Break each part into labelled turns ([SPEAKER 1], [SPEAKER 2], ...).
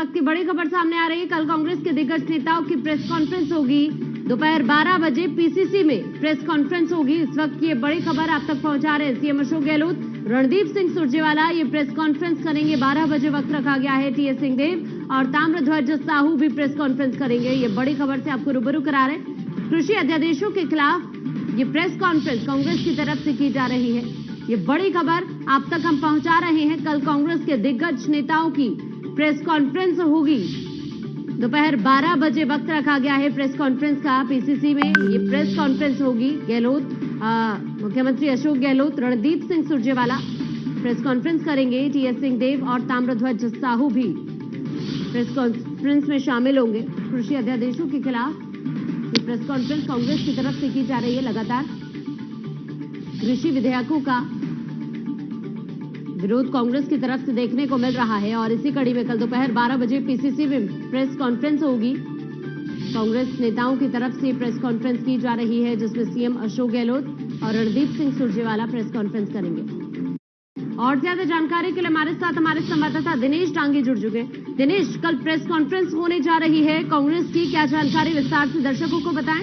[SPEAKER 1] वक्त की बड़ी खबर सामने आ रही है। कल कांग्रेस के दिग्गज नेताओं की प्रेस कॉन्फ्रेंस होगी। दोपहर 12 बजे पीसीसी में प्रेस कॉन्फ्रेंस होगी। इस वक्त की बड़ी खबर आप तक पहुंचा रहे हैं सीएम अशोक गहलोत, रणदीप सिंह सुरजेवाला ये प्रेस कॉन्फ्रेंस करेंगे। 12 बजे वक्त रखा गया है। टीएस सिंहदेव और ताम्रध्वज साहू भी प्रेस कॉन्फ्रेंस करेंगे। ये बड़ी खबर से आपको रूबरू करा रहे हैं। कृषि अध्यादेशों के खिलाफ ये प्रेस कॉन्फ्रेंस कांग्रेस की तरफ से की जा रही है। ये बड़ी खबर आप तक हम पहुंचा रहे हैं। कल कांग्रेस के दिग्गज नेताओं की प्रेस कॉन्फ्रेंस होगी। दोपहर 12 बजे वक्त रखा गया है प्रेस कॉन्फ्रेंस का। पीसीसी में ये प्रेस कॉन्फ्रेंस होगी। गहलोत, मुख्यमंत्री अशोक गहलोत, रणदीप सिंह सुरजेवाला प्रेस कॉन्फ्रेंस करेंगे। टीएस सिंहदेव और ताम्रध्वज साहू भी प्रेस कॉन्फ्रेंस में शामिल होंगे। कृषि अध्यादेशों के खिलाफ ये प्रेस कॉन्फ्रेंस कांग्रेस की तरफ से की जा रही है। लगातार कृषि विधेयकों का विरोध कांग्रेस की तरफ से देखने को मिल रहा है और इसी कड़ी में कल दोपहर 12 बजे पीसीसी में प्रेस कॉन्फ्रेंस होगी। कांग्रेस नेताओं की तरफ से प्रेस कॉन्फ्रेंस की जा रही है, जिसमें सीएम अशोक गहलोत और रणदीप सिंह सुरजेवाला प्रेस कॉन्फ्रेंस करेंगे। और ज्यादा जानकारी के लिए हमारे साथ हमारे संवाददाता दिनेश डांगी जुड़ चुके हैं। दिनेश, कल प्रेस कॉन्फ्रेंस होने जा रही है कांग्रेस की, क्या जानकारी विस्तार से दर्शकों को बताएं।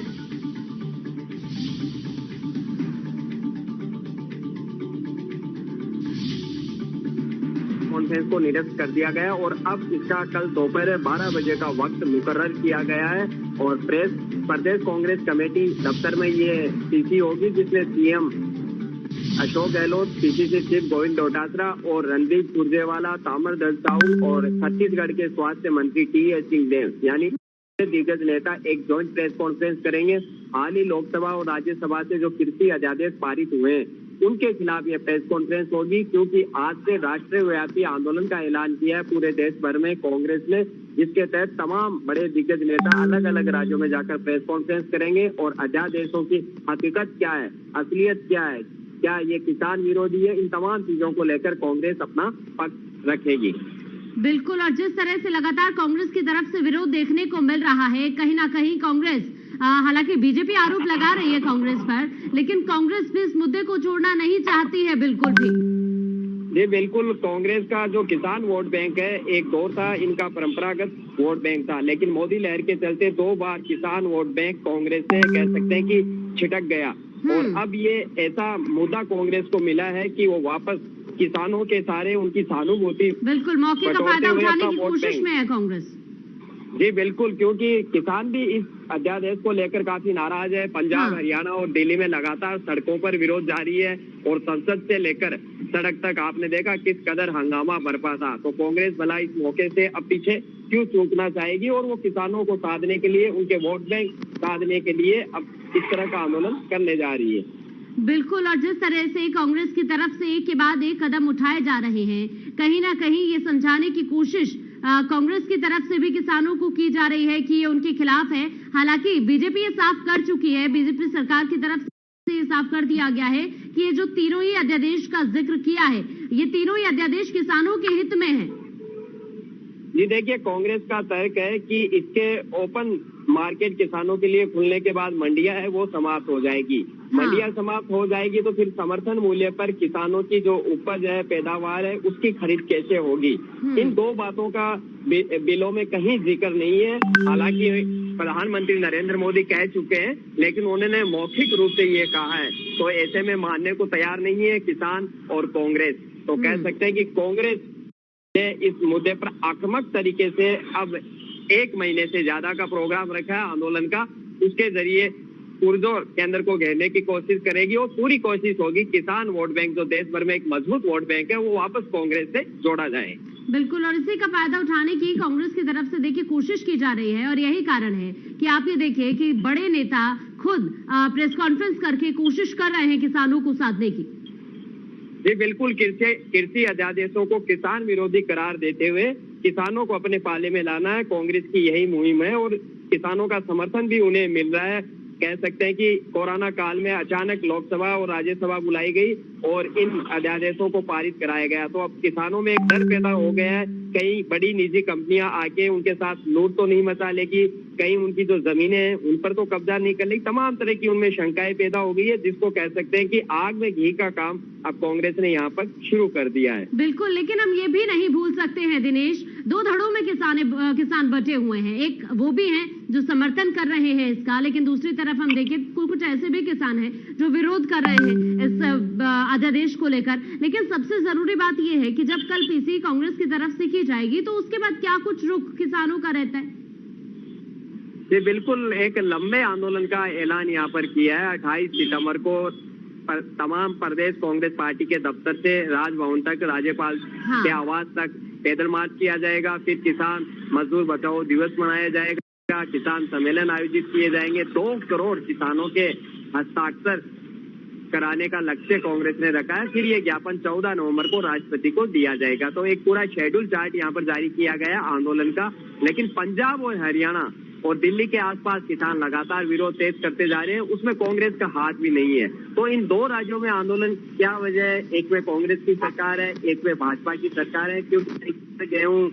[SPEAKER 2] कॉन्फ्रेंस को निरस्त कर दिया गया और अब इसका कल दोपहर 12 बजे का वक्त मुकर्रर किया गया है और प्रदेश कांग्रेस कमेटी दफ्तर में ये पीसी होगी, जिसमें CM Ashok Gehlot, PCC chief Govind Dotasra और रणदीप सुरजेवाला, ताम्रध्वज साहू और छत्तीसगढ़ के स्वास्थ्य मंत्री टीएस सिंहदेव यानी दिग्गज नेता एक जॉइंट प्रेस कॉन्फ्रेंस करेंगे। हाल ही लोकसभा और राज्यसभा से जो कृषि अध्यादेश पारित हुए हैं उनके खिलाफ यह प्रेस कॉन्फ्रेंस होगी, क्योंकि आज से राष्ट्रीय व्यापी आंदोलन का ऐलान किया है पूरे देश भर में कांग्रेस ने, जिसके तहत तमाम बड़े दिग्गज नेता अलग अलग राज्यों में जाकर प्रेस कॉन्फ्रेंस करेंगे और अध्यादेशों की हकीकत क्या है, असलियत क्या है, क्या ये किसान विरोधी है, इन तमाम चीजों को लेकर कांग्रेस अपना पक्ष रखेगी।
[SPEAKER 1] बिल्कुल, और जिस तरह से लगातार कांग्रेस की तरफ से विरोध देखने को मिल रहा है, कहीं ना कहीं कांग्रेस, हालांकि बीजेपी आरोप लगा रही है कांग्रेस पर, लेकिन कांग्रेस भी इस मुद्दे को छोड़ना नहीं चाहती है बिल्कुल भी।
[SPEAKER 2] जी बिल्कुल, कांग्रेस का जो किसान वोट बैंक है, एक दौर था इनका परंपरागत वोट बैंक था, लेकिन मोदी लहर के चलते 2 बार किसान वोट बैंक कांग्रेस से कह सकते हैं कि छिटक गया और अब ये ऐसा मुद्दा कांग्रेस को मिला है कि वो वापस किसानों के सारे उनकी सहानुभूति
[SPEAKER 1] बिल्कुल मौके का फायदा उठाने की कोशिश में है कांग्रेस।
[SPEAKER 2] जी बिल्कुल, क्योंकि किसान भी इस अध्यादेश को लेकर काफी नाराज है। पंजाब, हरियाणा और दिल्ली में लगातार सड़कों पर विरोध जारी है और संसद से लेकर सड़क तक आपने देखा किस कदर हंगामा बरपा था। तो कांग्रेस भला इस मौके से अब पीछे क्यों चूकना चाहेगी और वो किसानों को साधने के लिए, उनके वोट बैंक साधने के लिए अब इस तरह का आंदोलन करने जा रही है।
[SPEAKER 1] बिल्कुल, और जिस तरह से कांग्रेस की तरफ से एक के बाद एक कदम उठाए जा रहे हैं, कहीं ना कहीं ये समझाने की कोशिश कांग्रेस की तरफ से भी किसानों को की जा रही है कि ये उनके खिलाफ है। हालांकि बीजेपी ये साफ कर चुकी है, बीजेपी सरकार की तरफ से ये साफ कर दिया गया है कि ये जो तीनों ही अध्यादेश का जिक्र किया है, ये तीनों ही अध्यादेश किसानों के हित में है।
[SPEAKER 2] जी देखिए, कांग्रेस का तर्क है कि इसके ओपन मार्केट किसानों के लिए खुलने के बाद मंडियां है वो समाप्त हो जाएगी। मंडियां समाप्त हो जाएगी तो फिर समर्थन मूल्य पर किसानों की जो उपज है, पैदावार है, उसकी खरीद कैसे होगी। इन 2 बातों का बिलों में कहीं जिक्र नहीं है। हालांकि प्रधानमंत्री नरेंद्र मोदी कह चुके हैं, लेकिन उन्होंने मौखिक रूप से ये कहा है, तो ऐसे में मानने को तैयार नहीं है किसान और कांग्रेस। तो कह सकते हैं कि कांग्रेस ने इस मुद्दे पर आक्रामक तरीके से अब 1 महीने से ज्यादा का प्रोग्राम रखा है आंदोलन का, उसके जरिए पुरजोर केंद्र को घेरने की कोशिश करेगी और पूरी कोशिश होगी किसान वोट बैंक, जो देश भर में एक मजबूत वोट बैंक है, वो वापस कांग्रेस से जोड़ा जाए।
[SPEAKER 1] बिल्कुल, और इसी का फायदा उठाने की कांग्रेस की तरफ से देखिए कोशिश की जा रही है और यही कारण है कि आप ये देखिए कि बड़े नेता खुद प्रेस कॉन्फ्रेंस करके कोशिश कर रहे हैं किसानों को साधने की।
[SPEAKER 2] जी बिल्कुल, कृषि अध्यादेशों को किसान विरोधी करार देते हुए किसानों को अपने पाले में लाना है कांग्रेस की यही मुहिम है और किसानों का समर्थन भी उन्हें मिल रहा है। कह सकते हैं कि कोरोना काल में अचानक लोकसभा और राज्यसभा बुलाई गई और इन अध्यादेशों को पारित कराया गया, तो अब किसानों में एक डर पैदा हो गया है कई बड़ी निजी कंपनियां आके उनके साथ लूट तो नहीं मचा लेगी, कहीं उनकी जो जमीनें हैं उन पर तो कब्जा नहीं कर लेगी। तमाम तरह की उनमें शंकाएं पैदा हो गई है, जिसको कह सकते हैं कि आग में घी का काम अब कांग्रेस ने यहाँ पर शुरू कर दिया है।
[SPEAKER 1] बिल्कुल, लेकिन हम ये भी नहीं भूल सकते हैं दिनेश, दो धड़ों में किसान बटे हुए हैं। एक वो भी हैं जो समर्थन कर रहे हैं इसका, लेकिन दूसरी तरफ हम देखें कुछ ऐसे भी किसान हैं जो विरोध कर रहे हैं इस अध्यादेश को लेकर। लेकिन सबसे जरूरी बात यह है कि जब कल पीसी कांग्रेस की तरफ से की जाएगी तो उसके बाद क्या कुछ रुख किसानों का रहता है?
[SPEAKER 2] जी बिल्कुल, एक लंबे आंदोलन का ऐलान यहाँ पर किया है। 28 सितंबर को तमाम प्रदेश कांग्रेस पार्टी के दफ्तर से राजभवन तक, राज्यपाल के आवास तक पैदल मार्च किया जाएगा। फिर किसान मजदूर बचाओ दिवस मनाया जाएगा, किसान सम्मेलन आयोजित किए जाएंगे। 2 करोड़ किसानों के हस्ताक्षर कराने का लक्ष्य कांग्रेस ने रखा है। फिर ये ज्ञापन 14 नवंबर को राष्ट्रपति को दिया जाएगा। तो एक पूरा शेड्यूल चार्ट यहाँ पर जारी किया गया आंदोलन का। लेकिन पंजाब और हरियाणा और दिल्ली के आसपास किसान लगातार विरोध तेज करते जा रहे हैं, उसमें कांग्रेस का हाथ भी नहीं है। तो इन 2 राज्यों में आंदोलन क्या वजह है? एक में कांग्रेस की सरकार है, एक में भाजपा की सरकार है, क्योंकि गेहूं,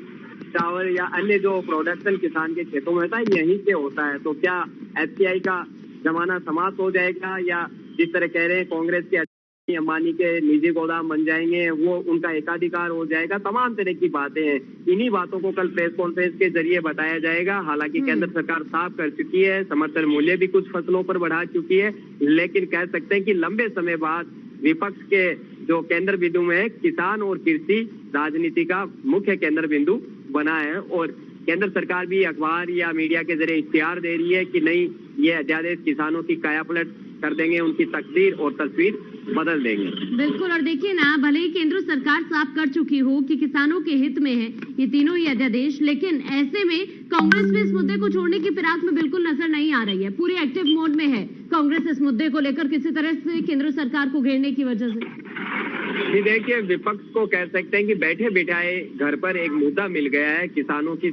[SPEAKER 2] चावल या अन्य जो प्रोडक्शन किसान के खेतों में होता है यहीं से होता है। तो क्या एफसीआई का जमाना समाप्त हो जाएगा, या जिस तरह कह रहे हैं कांग्रेस के अंबानी के निजी गोदाम बन जाएंगे, वो उनका एकाधिकार हो जाएगा? तमाम तरह की बातें हैं। इन्हीं बातों को कल प्रेस कॉन्फ्रेंस के जरिए बताया जाएगा। हालांकि केंद्र सरकार साफ कर चुकी है, समर्थन मूल्य भी कुछ फसलों पर बढ़ा चुकी है, लेकिन कह सकते हैं कि लंबे समय बाद विपक्ष के जो केंद्र बिंदु में है, किसान और कृषि राजनीति का मुख्य केंद्र बिंदु बना है। और केंद्र सरकार भी अखबार या मीडिया के जरिए इश्तिहार दे रही है कि नहीं, ये अध्यादेश किसानों की कायापलट कर देंगे, उनकी तकदीर और तस्वीर बदल देंगे।
[SPEAKER 1] बिल्कुल, और देखिए ना, भले ही केंद्र सरकार साफ कर चुकी हो कि किसानों के हित में है ये तीनों ही अध्यादेश, लेकिन ऐसे में कांग्रेस भी इस मुद्दे को छोड़ने की फिराक में बिल्कुल नजर नहीं आ रही है। पूरी एक्टिव मोड में है कांग्रेस इस मुद्दे को लेकर, किसी तरह से केंद्र सरकार को घेरने की वजह से।
[SPEAKER 2] जी देखिए, विपक्ष को कह सकते हैं कि बैठे बिठाए घर पर एक मुद्दा मिल गया है किसानों की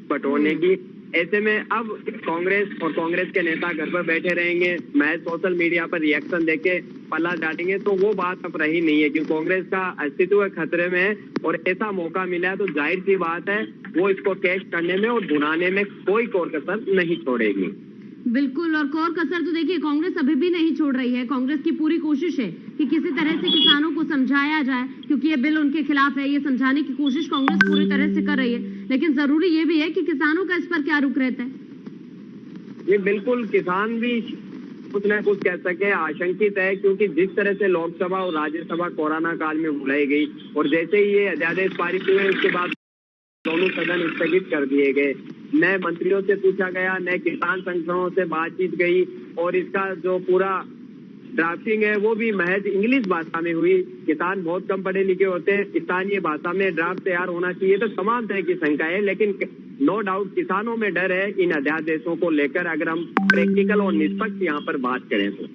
[SPEAKER 2] बटोरने की। ऐसे में अब कांग्रेस और कांग्रेस के नेता घर पर बैठे रहेंगे, महज सोशल मीडिया पर रिएक्शन देके पल्ला झाड़ेंगे, तो वो बात अब रही नहीं है, क्योंकि कांग्रेस का अस्तित्व खतरे में है। और ऐसा मौका मिला है तो जाहिर सी बात है वो इसको कैश करने में और भुनाने में कोई कोर कसर नहीं छोड़ेगी।
[SPEAKER 1] बिल्कुल, और कोर कसर तो देखिए कांग्रेस अभी भी नहीं छोड़ रही है। कांग्रेस की पूरी कोशिश है कि किसी तरह से किसानों को समझाया जाए, क्योंकि ये बिल उनके खिलाफ है। ये समझाने की कोशिश कांग्रेस पूरी तरह से कर रही है, लेकिन जरूरी ये भी है कि किसानों का इस पर क्या रुख रहता है।
[SPEAKER 2] ये बिल्कुल, किसान भी कुछ न कुछ कह सके आशंकित है, क्योंकि जिस तरह से लोकसभा और राज्यसभा कोरोना काल में बुलाई गई और जैसे ही ये अध्यादेश पारित हुए उसके बाद दोनों सदन स्थगित कर दिए गए, न मंत्रियों से पूछा गया, न किसान संगठनों से बातचीत गई, और इसका जो पूरा ड्राफ्टिंग है वो भी महज इंग्लिश भाषा में हुई। किसान बहुत कम पढ़े लिखे होते हैं, स्थानीय भाषा में ड्राफ्ट तैयार होना चाहिए। तो तमाम तरह की शंकाएं है, लेकिन नो डाउट किसानों में डर है इन अध्यादेशों को लेकर, अगर हम प्रैक्टिकल और निष्पक्ष यहाँ पर बात करें तो।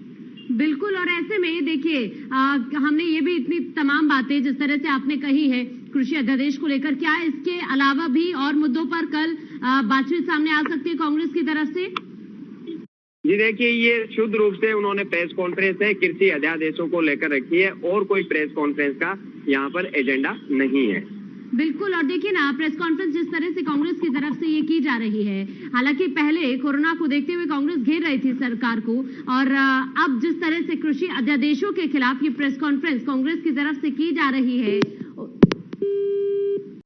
[SPEAKER 1] बिल्कुल, और ऐसे में देखिए हमने ये भी इतनी तमाम बातें जिस तरह से आपने कही है कृषि अध्यादेश को लेकर, क्या इसके अलावा भी और मुद्दों पर कल बातचीत सामने आ सकती है कांग्रेस की तरफ से?
[SPEAKER 2] जी देखिए, ये शुद्ध रूप से उन्होंने प्रेस कॉन्फ्रेंस है कृषि अध्यादेशों को लेकर रखी है, और कोई प्रेस कॉन्फ्रेंस का यहाँ पर एजेंडा नहीं है।
[SPEAKER 1] बिल्कुल, और देखिए ना, प्रेस कॉन्फ्रेंस जिस तरह से कांग्रेस की तरफ से ये की जा रही है, हालांकि पहले कोरोना को देखते हुए कांग्रेस घेर रही थी सरकार को, और अब जिस तरह से कृषि अध्यादेशों के खिलाफ ये प्रेस कॉन्फ्रेंस कांग्रेस की तरफ से की जा रही है,